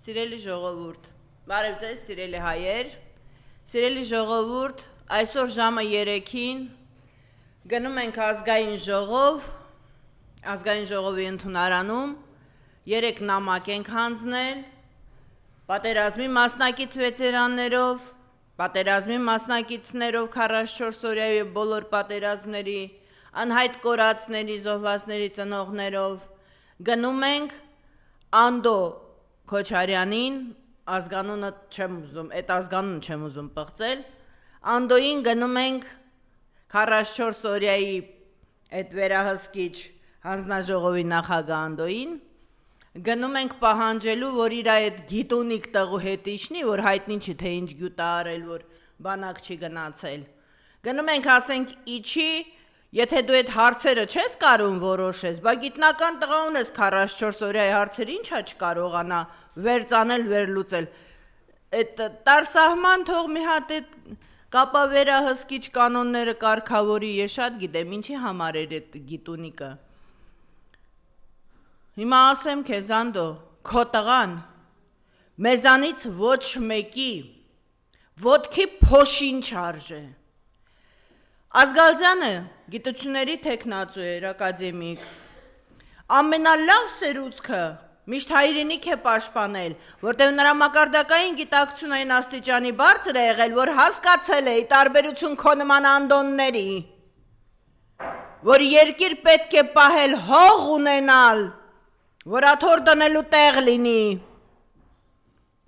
Սիրելի ժողովուրդ, բարև ձեզ, սիրելի հայեր, սիրելի ժողովուրդ, այսօր ժամը 3-ին գնում ենք ազգային ժողով, ազգային ժողովի ընդունարանում, 3 նամակ ենք հանձնել, պատերազմի մասնակից վետերաններով, պատերազմի մասնակիցներով 44 օրյա և բոլոր պատերազմների, անհայտ կորածների, զոհվածների ծնողներով, գնում ենք Անդո Քոչարյանին, ազգանունը չեմ ուզում, այդ ազգանունը չեմ ուզում պղծել, Անդոյին գնում ենք 44 օրյայի այդ վերահսկիչ հանձնաժողովի նախագահ Անդոյին, գնում ենք պահանջելու, որ իր այդ գիտունիկ տղու հետ իջնի, որ հայտնի չի, թե ինչ գյուտ է արել, որ բանակ չի գնացել, գնում ենք ասենք իջի, եթե դու այդ հարցերը չես կարող որոշես, բա գիտնական տղա ունես 44 օրյայի հարցերը ինչա չկարողանա վերծանել, վերլուծել, այդ տարսահման թող մի հատ այդ կապավերահսկիչ կանոնները կարգավորի, ես շատ գիտեմ, ինչի համար էր այդ գիտունիկը, հիմա ասեմ քեզ Անդո, քո տղան, մեզանից ոչ մեկի, ոտքի փոշին չարժե, Ազգալձյանը գիտությունների թեկնածու էր, ակադեմիկ, ամենալավ սերուցքը միշտ հայրենիք է պաշտպանել, որտեղ նրա մակարդակային գիտակցությունային աստիճանի բարձր է եղել, որ հասկացել է ի տարբերություն քո նման անդոնների, որ երկիր պետք է պահել հող ունենալ, որ աթոռ դնելու տեղ լինի,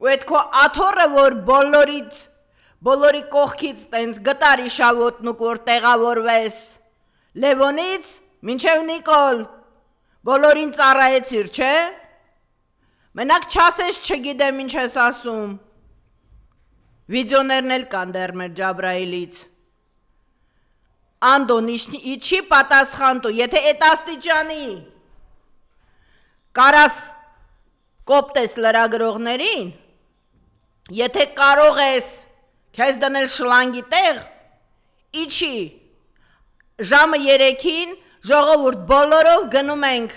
ու այդ քո աթոռը, որ բոլորի կողքից տենց գտար իշավոտնուկ, որ տեղավորվես, Լևոնից մինչև Նիկոլ, բոլորին ծառայեցիր, չէ, մենակ չասես չգիտեմ ինչ ես ասում, վիդեոներն էլ կան դեռ մեր Ջաբրայիլից, Անդոն իչի պատասխան տու, եթե այդ աստիճանի կարաս կոպտես լրագրողներին, եթե կարող ես քեզ դնել շլանգի տեղ, իչի, ժամը 3-ին ժողովուրդ բոլորով գնում ենք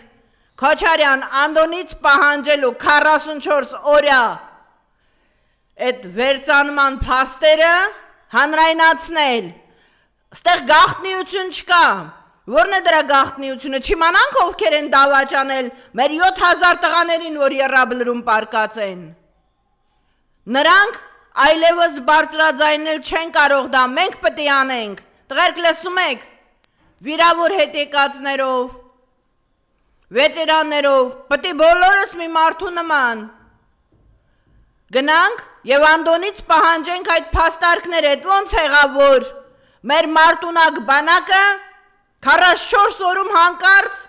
Քոչարյան Անդոնից պահանջելու 44 օրյա այդ վերծանման փաստերը հանրայնացնել, ստեղ գաղտնիություն չկա, որն է դրա գաղտնիությունը, չիմանանք ովքեր են դավաճանել մեր 7000 տղաներին, որ եռաբլրում պարկած են, նրանք այլևս բարձրաձայնել չեն կարող դա, մենք պետք է անենք, տղերք լսում եք, վիրավոր հետեկածներով, վետերաններով, պետք է բոլորս մի մարդու նման, գնանք և Անդոնից պահանջենք այդ փաստարկները, այդ ոնց եղավ, որ մեր մարտունակ բանակը 44 օրում հանկարծ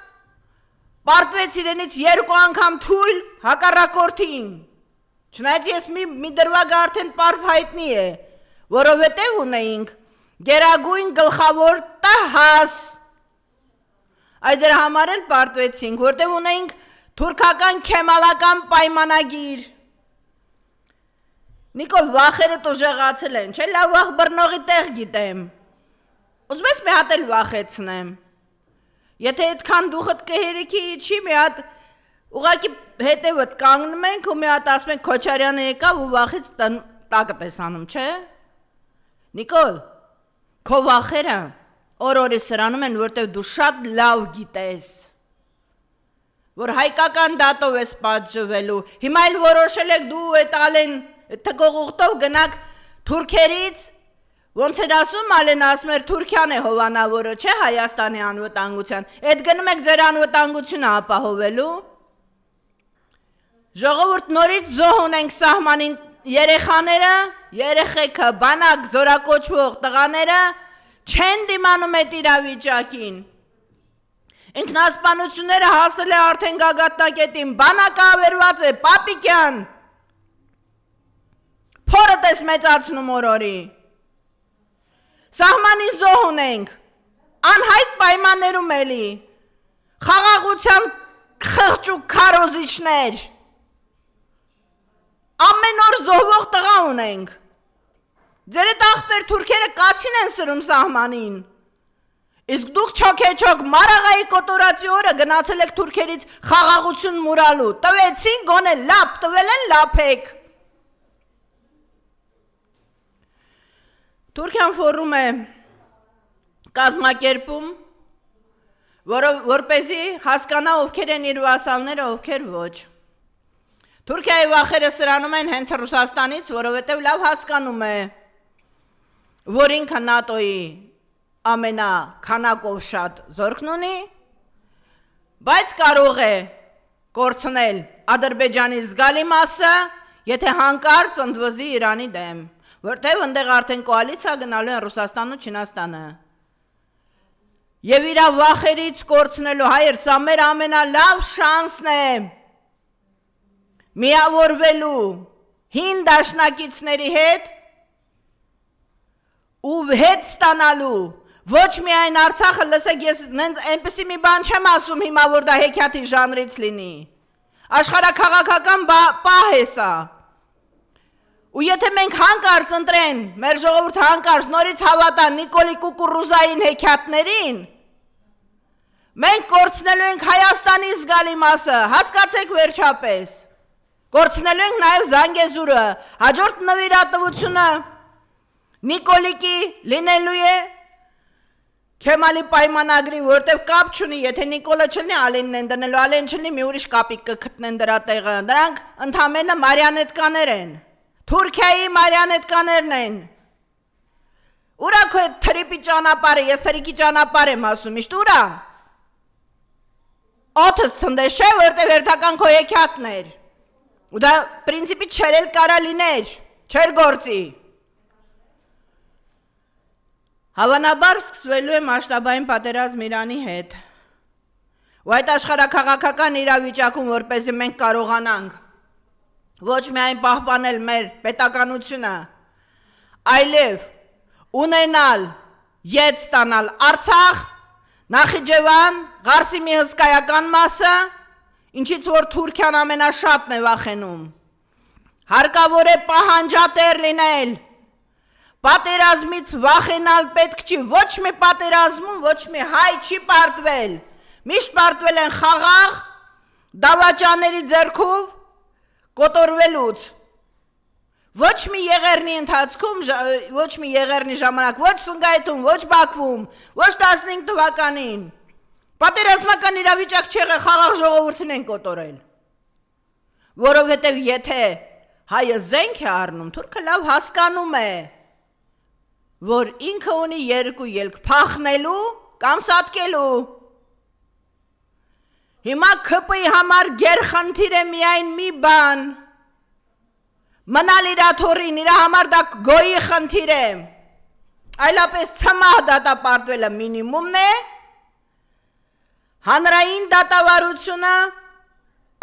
պարտվեց իրենից 2 անգամ թույլ հակառակորդին, չնայած ես մի դրվագ արդեն պարզ հայտնի է, որովհետև ունեինք գերագույն գլխավոր տհաս, այդ դրա համար էլ պարտվեցինք, որտև ունեինք թուրքական քեմալական պայմանագիր, Նիկոլ վախերը տուժեղացել են, չէ լավ վախ բռնողի տեղ գիտեմ, ուզում ես մի հատ էլ վախեցնեմ, եթե այդքան դուխդ կհերիքի չի մի հատ ուղղակի հետևդ կանգնում ենք ու մի հատ ասում ենք Քոչարյանը եկավ ու վախից տակը տեսանում, չէ, Նիկոլ, քո վախերը օր-օրի սրանում են, որտև դու շատ լավ գիտես, որ հայկական դատով ես պատժվելու, հիմա էլ որոշել եք դու այդ ալեն թկողուղտով գնաք թուրքերից, ոնց էր ասում ալեն ասում էր Թուրքիան է հովանավորը, չէ Հայաստանի անվտանգության, այդ գնում եք ձեր անվտանգությունը ապահովելու, ժողովուրդ նորից զոհ ունենք սահմանին երեխաները, երեխեքը, բանակ զորակոչվող տղաները չեն դիմանում այդ իրավիճակին, ինքնասպանությունները հասել է արդեն գագաթնակետին, բանակը ավերված է, Պապիկյան, փորդ ես մեծացնում օր-օրի, սահմանին զոհ ունենք, անհայտ պայմաններում էլի, խաղաղության խղճ ու քարոզիչներ, ամեն օր զոհվող տղա ունենք, ձեր այդ աղբեր թուրքերը կացին են սրում սահմանին, Իսկ դուք չոքեչոք մարաղայի կոտորածի օրը գնացել եք թուրքերից խաղաղություն մուրալու, տվեցին գոնե լապ, տվել են լապեք։ Թուրքիան ֆորում է կազմակերպում, որպեսզի հասկանա ովքեր են իր վասալները, ովքեր ոչ։ Թուրքիայի վախերը սրանում են հենց Ռուսաստանից, որովհետև լավ հասկանում է, որ ինքը ՆԱՏՕ-ի ամենաքանակով շատ զորքն ունի, բայց կարող է կորցնել Ադրբեջանի զգալի մասը, եթե հանկարծ ընդվզի Իրանի դեմ, որտեղ ընդեղ արդեն կոալիցիա գնալու են Ռուսաստանն ու Չինաստանը։ Եվ իր վախերից կորցնելու հայեր, սա մեր ամենալավ շանսն է միավորվելու հին դաշնակիցների հետ ու հետ ստանալու ոչ միայն Արցախը, լսեք, ես այնպիսի մի բան չեմ ասում հիմա, որ դա հեքիաթի ժանրից լինի, աշխարհաքաղաքական պահ է սա։ Ու եթե մենք հանկարծ ընտրեն, մեր ժողովուրդը հանկարծ նորից հավատա Նիկոլի Կուկուռուզային հեքիաթներին, մենք կորցնելու ենք Հայաստանի զգալի մասը, հասկացեք վերջապես, կորցնելու ենք նաև Զանգեզուրը, հաջորդ նվիրատվությունը Նիկոլիկի լինելու է Քեմալի պայմանագրի, որտև կապ չունի, եթե Նիկոլը չլինի, Ալենն են դնելու, Ալեն չլինի, մի ուրիշ կապիկ կգտնեն դրա տեղը, դրանք ընդամենը մարիոնետկաներ են, Թուրքիայի մարիոնետկաներն են, ուրա քո թրիպի ճանապարհը, ես թրիկի ճանապարհ եմ ասում, իշտ ուրա, օթս ցնդես չէ, որտև հերթական քո հեքիաթն էր, ու դա պրինցիպի չեր էլ կարա լիներ, չեր գործի, Հավանաբար սկսվելու է մասշտաբային պատերազմ Իրանի հետ, ու այդ աշխարհաքաղաքական իրավիճակում, որպեսզի մենք կարողանանք ոչ միայն պահպանել մեր պետականությունը, այլև ունենալ, ետ ստանալ Արցախ, Նախիջևան, Ղարսիմի հսկայական մասը, ինչից որ Թուրքիան ամենաշատն է վախենում, հարկավոր է պահանջատեր լինել, պատերազմից վախենալ պետք չի, ոչ մի պատերազմում, ոչ մի հայ չի պարտվել, միշտ պարտվել են խաղաղ, դավաճանների ձեռքով, կոտորվելուց, ոչ մի եղերնի ընթացքում, ոչ մի եղերնի ժամանակ, ոչ Սնգայիթում, ոչ Բաքվում, ոչ 15 թվականին, պատերազմական իրավիճակ չի եղել, խաղաղ ժողովուրդին են կոտորել, որովհետև եթե հայը զենք է առնում, թուրքը լավ հասկանում է, որ ինքը ունի երկու ելք փախնելու կամ սատկելու։ Հիմա ՔՊ-ի համար գերխնդիր է միայն մի բան, մնալ իր աթոռին, իր համար դա գոյի խնդիր է, այլապես ցմահ դատապարտվելը մինիմումն է, հանրային դատավարությունը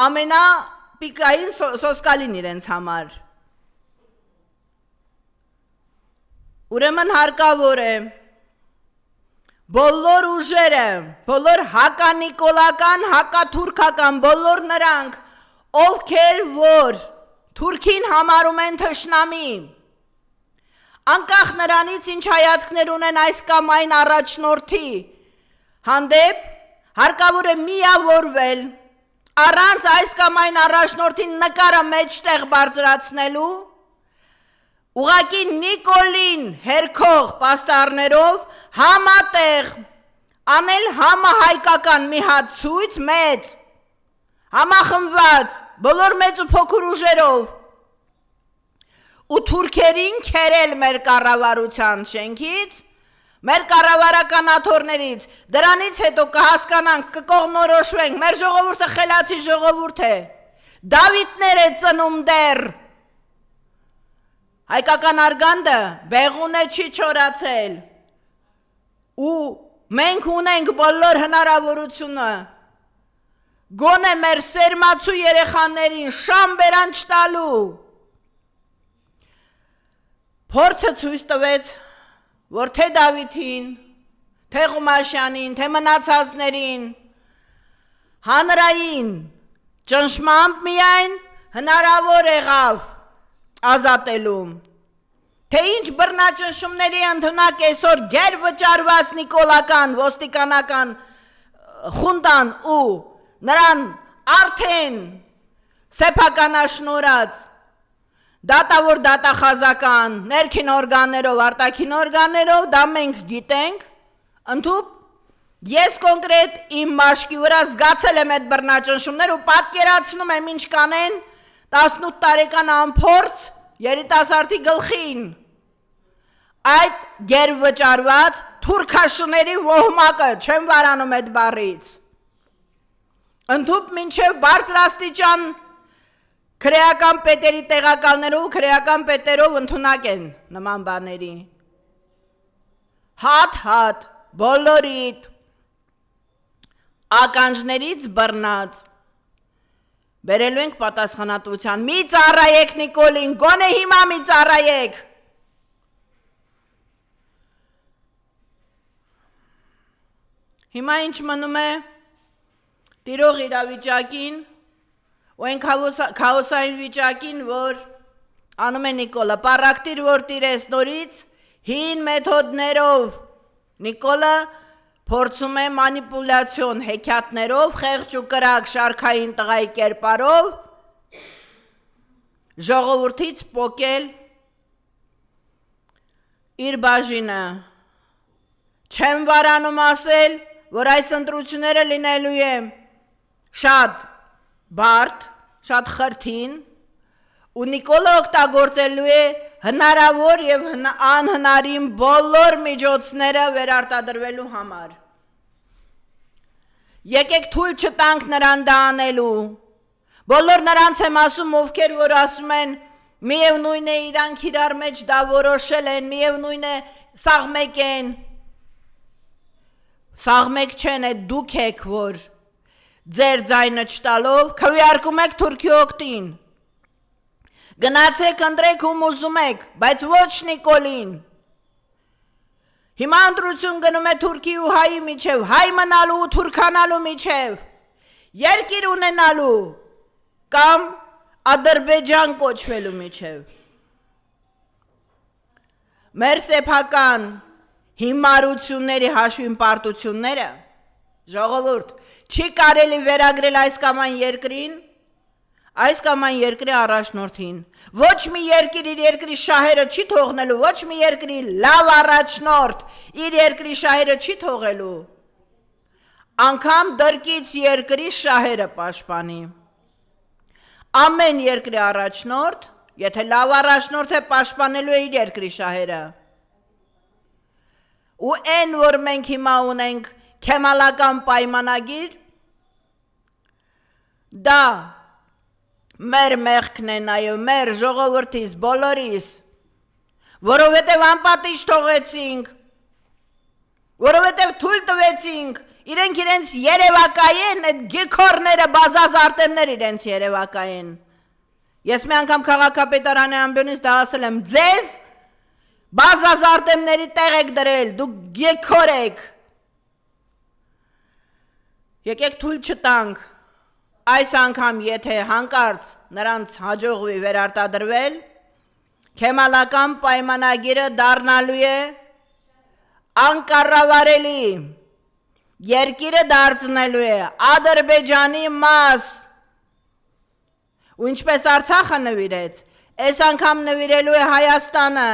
ամենապիկային սոսկալին իրենց համար։ Ուրեմն հարկավոր է բոլոր ուժերը, բոլոր հականիկոլական, հակաթուրքական, բոլոր նրանք, ովքեր որ Թուրքին համարում են թշնամի, անկախ նրանից ինչ հայացքներ ունեն այս կամ այն առաջնորդի հանդեպ, հարկավոր է միավորվել, առանց այս կամ այն առաջնորդի նկարը մեջտեղ բարձրացնելու, ուղղակի Նիկոլին հերքող պաստառներով համատեղ անել համահայկական մի հատ ցույց մեծ, համախմբված, բոլոր մեծ ու փոքր ուժերով ու թուրքերին քերել մեր կառավարության շենքից, մեր կառավարական աթոռներից, դրանից հետո կհասկանանք, կկողմնորոշվենք, մեր ժողովուրդը խելացի ժողովուրդ է, Դավիթներ է ծնում դեռ, հայկական արգանդը բեղուն է չի չորացել ու մենք ունենք բոլոր հնարավորությունը գոնե մեր սերմացու երեխաներին շամ բերան չտալու փորձը ցույց տվեց որ թե Դավիթին թե Ղումաշյանին թե մնացածներին հանրային ճնշմամբ միայն հնարավոր եղավ ազատելու թե ինչ բռնաճնշումների ընդունակ այսօր գեր վճարված նիկոլական ոստիկանական խունդան ու նրան արդեն սեփականաշնորած դատավոր դատախազական ներքին օրգաններով, արտաքին օրգաններով, դա մենք գիտենք, ընդհուպ ես կոնկրետ իմ մաշկի վրա զգացել եմ այդ բռնաճնշումներ ու պատկերացնում եմ ինչ կանեն 18 տարեկան անփորձ երիտասարդի գլխին այդ գերվճարված թուրքաշների ոհմակը, չեմ վարանում այդ բառից, ընդհուպ մինչև բարձրաստիճան քրեական պետերի տեղակալներով ու քրեական պետերով ընդունակ են նման բաների հատ բոլորիդ ականջներից բռնած բերելու ենք պատասխանատվության մի ծառայեք Նիկոլին գոնե հիմա մի ծառայեք հիմա ինչ մնում է տիրող իրավիճակին ու այն քաոսային վիճակին, որ անում է Նիկոլը, պարակտիր, որ տիրես նորից, հին մեթոդներով Նիկոլը փորձում է մանիպուլյացիոն հեքիաթներով, խեղճ ու կրակ շարքային տղայի կերպարով ժողովրդից պոկել իր բաժինը։ Չեմ վարանում ասել, որ այս ընտրությունները լինելու է շատ բարդ, շատ խրթին ու Նիկոլը օգտագործելու է հնարավոր և անհնարին բոլոր միջոցները վերարտադրվելու համար։ Եկեք թույլ չտանք նրան դա անելու։ Բոլոր նրանց եմ ասում, ովքեր որ ասում են միևնույն է իրանք իրար մեջ դա որոշել են, միևնույն է սաղ մեկ են։ Սաղ մեկ չեն, այդ դուք եք, որ ձեր ձայնը չտալով քվեարկում եք Թուրքի օգտին։ Գնացեք ընտրեք ում ուզում եք, բայց ոչ Նիկոլին։ Հիմա ընտրություն գնում է Թուրքի ու հայի միջև, հայ մնալու ու թուրքանալու միջև, երկիր ունենալու կամ Ադրբեջան կոչվելու միջև։ Մեր սեփական հիմարությունների հաշվին պարտությունները ժողովուրդ չի կարելի վերագրել այս կամ այն երկրին, այս կամ այն երկրի առաջնորդին, ոչ մի երկիր իր երկրի շահերը չի թողնելու, ոչ մի երկրի լավ առաջնորդ իր երկրի շահերը չի թողելու, անգամ դրկից երկրի շահերը պաշտպանի։ Ամեն երկրի առաջնորդ, եթե լավ առաջնորդ է, պաշտպանելու է իր երկրի շահերը։ Ու այն, որ մենք հիմա ունենք քեմալական պայմանագիր, դա մեր մեղքն է նաև, մեր ժողովրդիս, բոլորիս, որովհետև անպատիժ թողեցինք, որովհետև թույլ տվեցինք, իրենք իրենց երևակայեն, այդ գիքորները, բազազ արտեմներ իրենց երևակայեն։ Ես մի անգամ քաղաքապետարանի ամբյոնից դա ասել եմ, ձեզ բազազ արտեմների տեղ եք դրել, դուք գիքոր եք։ Եկեք թույլ չտանք, այս անգամ եթե հանկարծ նրանց հաջողվի վերարտադրվել, քեմալական պայմանագիրը դառնալու է անկառավարելի, երկիրը դարձնելու է Ադրբեջանի մաս, ու ինչպես Արցախը նվիրեց, այս անգամ նվիրելու է Հայաստանը,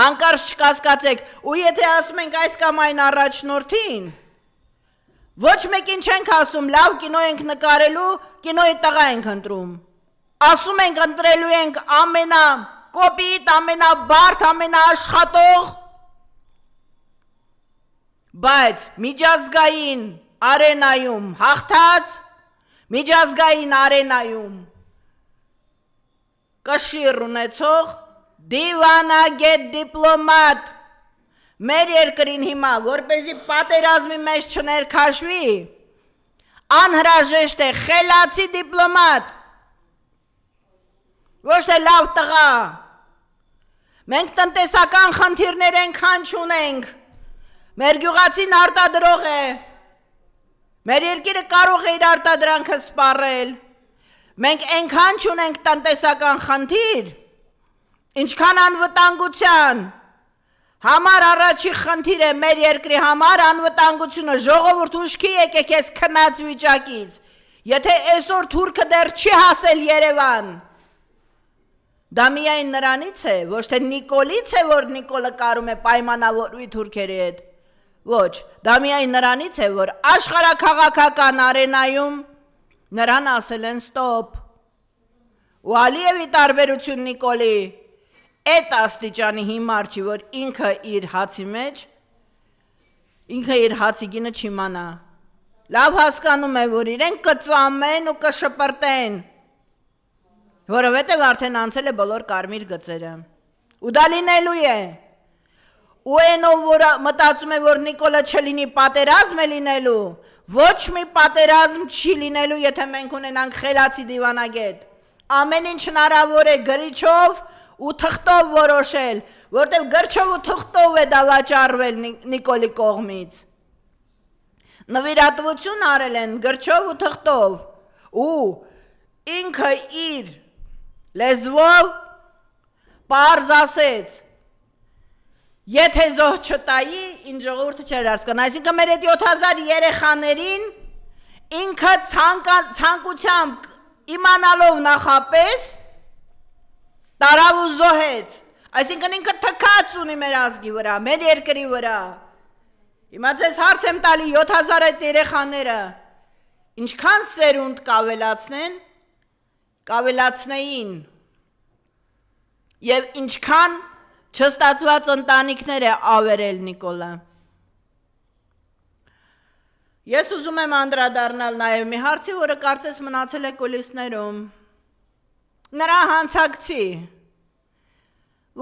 հանկարծ չկասկածեք, ու եթե ասում ենք այս կամ այն առաջնորդին, ոչ մեկին չենք ասում, լավ կինո ենք նկարելու, կինոյի տղա ենք ընտրում, ասում ենք ընտրելու ենք ամենակոպիտ, ամենաբարդ, ամենաաշխատող, բայց միջազգային արենայում հաղթած, միջազգային արենայում կշիռ ունեցող դիվանագետ դիպլոմատ մեր երկրին հիմա, որպեսզի պատերազմի մեջ չներքաշվի, անհրաժեշտ է խելացի դիպլոմատ, ոչ թե լավ տղա։ Մենք տնտեսական խնդիրներ այնքան չունենք, մեր գյուղացին արտադրող է, մեր երկիրը կարող է իր արտադրանքը սպառել, մենք այնքան չունենք տնտեսական խնդիր, Ինչքան անվտանգության համար առաջի խնդիր է մեր երկրի համար անվտանգությունը, ժողովուրդ ուշքի եկեք այս քնած վիճակից, եթե այսօր թուրքը դեռ չի հասել Երևան, դա միայն նրանից է, ոչ թե Նիկոլից է, որ Նիկոլը կարում է պայմանավորվի թուրքերի հետ, ոչ, դա միայն նրանից է, որ աշխարհաքաղաքական արենայում նրան ասել են ստոպ, ու Ալիևի տարբերություն Նիկոլի այդ աստիճանի հիմար չի, որ ինքը իր հացի մեջ, ինքը իր հացի գինը չիմանա, լավ հասկանում է, որ իրեն կծամեն ու կշպրտեն, որովհետև արդեն անցել է բոլոր կարմիր գծերը, ու դա լինելու է, ու այնով, որ մտածում է, որ Նիկոլը չլինի պատերազմ է լինելու, ոչ մի պատերազմ չի լինելու, եթե մենք ունենանք խելացի դիվանագետ, ամեն ինչ հնարավոր է գրիչով ու թղթով որոշել, որտև գրչով ու թղթով է դա վաճառվել Նիկոլի կողմից, նվիրատվություն արել են գրչով ու թղթով, ու ինքը իր լեզվով պարզ ասեց, եթե զոհ չտայի, ինչ ժողովուրդը չէր հասկան, այսինքն մեր այդ 7000 երեխաներին ինքը ցանկությամբ իմանալով նախապես տարավ ու զոհեց, այսինքն ինքը թքած ունի մեր ազգի վրա, մեր երկրի վրա, հիմա ձեզ հարց եմ տալի 7000 այդ երեխաները, ինչքան սերունդ կավելացնեն, կավելացնեին և ինչքան չստացված ընտանիքներ է ավերել Նիկոլը։ Ես ուզում եմ անդրադառնալ նաև մի հարցի, որը կարծես մնացել է կուլիսներում, նրա հանցակցի,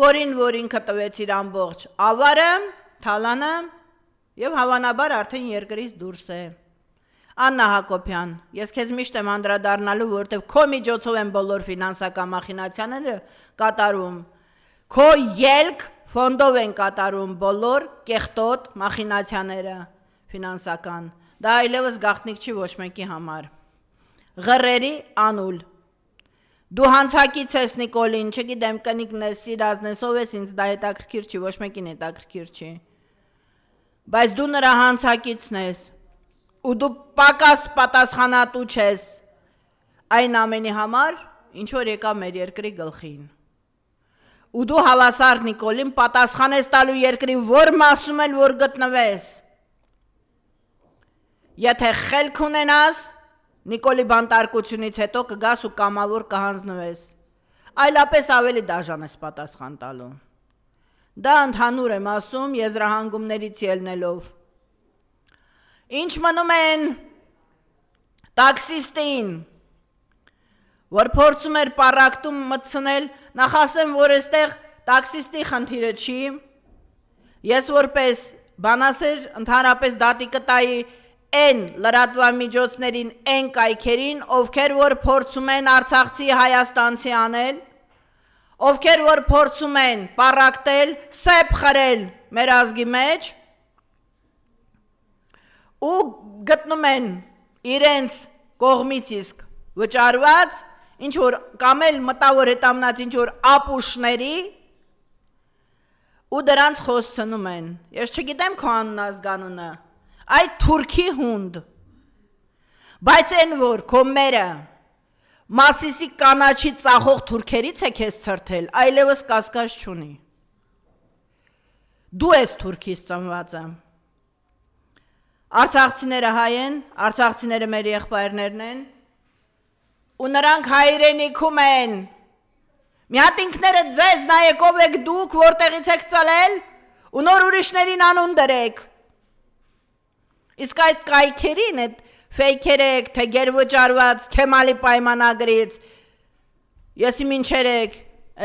որին որ ինքը տվեց իր ամբողջ ավարը, թալանը և հավանաբար արդեն երկրից դուրս է։ Աննա Հակոբյան, ես քեզ միշտ եմ անդրադառնալու, որտև քո միջոցով են բոլոր ֆինանսական մախինացիաները կատարում, քո ելք ֆոնդով են կատարում բոլոր կեղտոտ մախինացիաները ֆինանսական, դա այլևս գաղտնիք չի ոչ մեկի համար, ղռերի անուլ, դու հանցակից ես Նիկոլին, չգիտեմ կնիկն ես, սիրազն ես, ով ես ինձ դա հետաքրքիր չի, ոչ մեկին հետաքրքիր չի, բայց դու նրա հանցակիցն ես, ու դու պակաս պատասխանատու չես այն ամենի համար, ինչ որ եկավ մեր երկրի գլխին, ու դու հավասար Նիկոլին պատասխան ես տալու երկրի որ մասում էլ որ գտնվես, եթե խելք ունենաս, Նիկոլի բանտարկությունից հետո կգաս ու կամավոր կհանձնվես, այլապես ավելի դաժան ես պատասխան տալու, դա ընդհանուր եմ ասում եզրահանգումներից ելնելով, ինչ մնում են տաքսիստին, որ փորձում էր պառակտում մտցնել, նախ ասեմ, որ այստեղ տաքսիստի խնդիրը չի, ես որպես բանասեր ընդհանրապես դատի կտայի այն լրատվամիջոցներին, այն կայքերին, ովքեր որ փորձում են արցախցի հայաստանցի անել, ովքեր որ փորձում են պառակտել, սեփ խրել մեր ազգի մեջ, ու գտնում են իրենց կողմից իսկ վճարված, ինչ որ կամ էլ մտավոր հետամնած ինչ որ ապուշների ու դրանց խոսցնում են, ես չգիտեմ քո անուն ազգանունը, այդ թուրքի հունդ, բայց այն որ քո մերը Մասիսի կանաչի ծախող թուրքերից է քեզ ցրթել, այլևս կասկած չունի, դու ես թուրքից ծնվածը, արցախցիները հայ են, արցախցիները մեր եղբայրներն են, ու նրանք հայրենիքում են, մի հատ ինքները ձեզ նայեք ով եք դուք, որտեղից եք ծալել, ու նոր ուրիշներին անուն դրեք, իսկ այդ կայքերին, այդ ֆեյքեր եք, թե գերվճարված Քեմալի պայմանագրից, եսի մինչեր եք,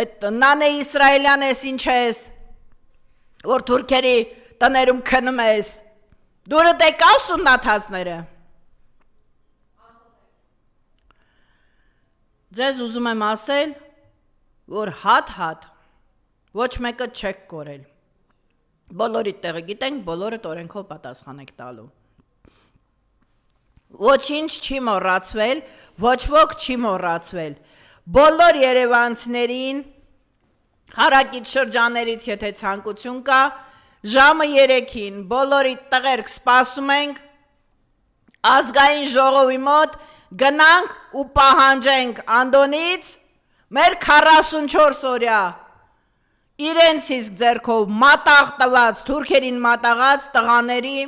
այդ նանե իսրայելյան ես ինչ ես, որ թուրքերի տներում քնում ես, դուրդ եք ուսումնաթացները, ձեզ ուզում եմ ասել, որ հատ, ոչ մեկը չեք կորել, բոլորիդ տեղը գիտենք, բոլորդ օրենքով պատասխան եք տալու, ոչինչ չի մոռացվել, ոչ ոք չի մոռացվել, բոլոր երևանցիներին հարակից շրջաներից, եթե ցանկություն կա, ժամը 3-ին բոլորիդ տղերք սպասում ենք ազգային ժողովի մոտ, գնանք ու պահանջենք Անդոնից մեր 44 օրյա իրենց իսկ ձեռքով մատաղ տված, թուրքերին մատաղած տղաների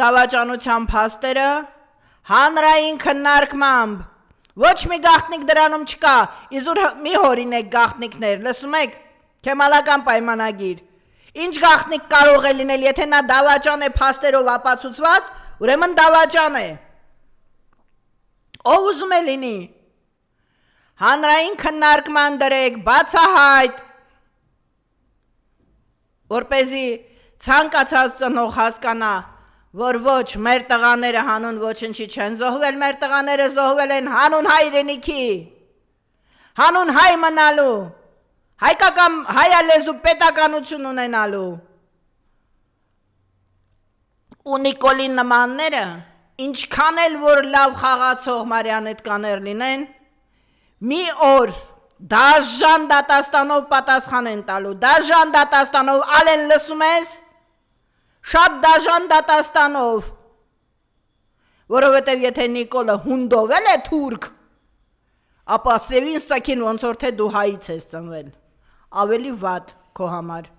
դավաճանության փաստերը հանրային քննարկմամբ, ոչ մի գաղտնիք դրանում չկա, իզուր մի հորինեք գաղտնիքներ, լսում եք, քեմալական պայմանագիր, ինչ գաղտնիք կարող է լինել, եթե նա դավաճան է փաստերով ապացուցված, ուրեմն դավաճան է, ով ուզում է լինի, հանրային քննարկման դրեք, բացահայտ, որպեսզի ցանկացած ծնող հասկանա, որ ոչ մեր տղաները հանուն ոչնչի չեն զոհվել, մեր տղաները զոհվել են հանուն հայրենիքի, հանուն հայ մնալու, հայկական հայալեզու պետականություն ունենալու, ու Նիկոլի նմանները, ինչքան էլ որ լավ խաղացող մարիոնետկաներ լինեն, մի օր դաժան դատաստանով պատասխան են տալու, դաժան դատաստանով, ալեն լսում ես, շատ դաժան դատաստանով, որովհետև եթե Նիկոլը հունդովել է թուրք, ապա սևին սակին ոնց որ թե դու հայից ես ծնվել, ավելի վատ քո համար,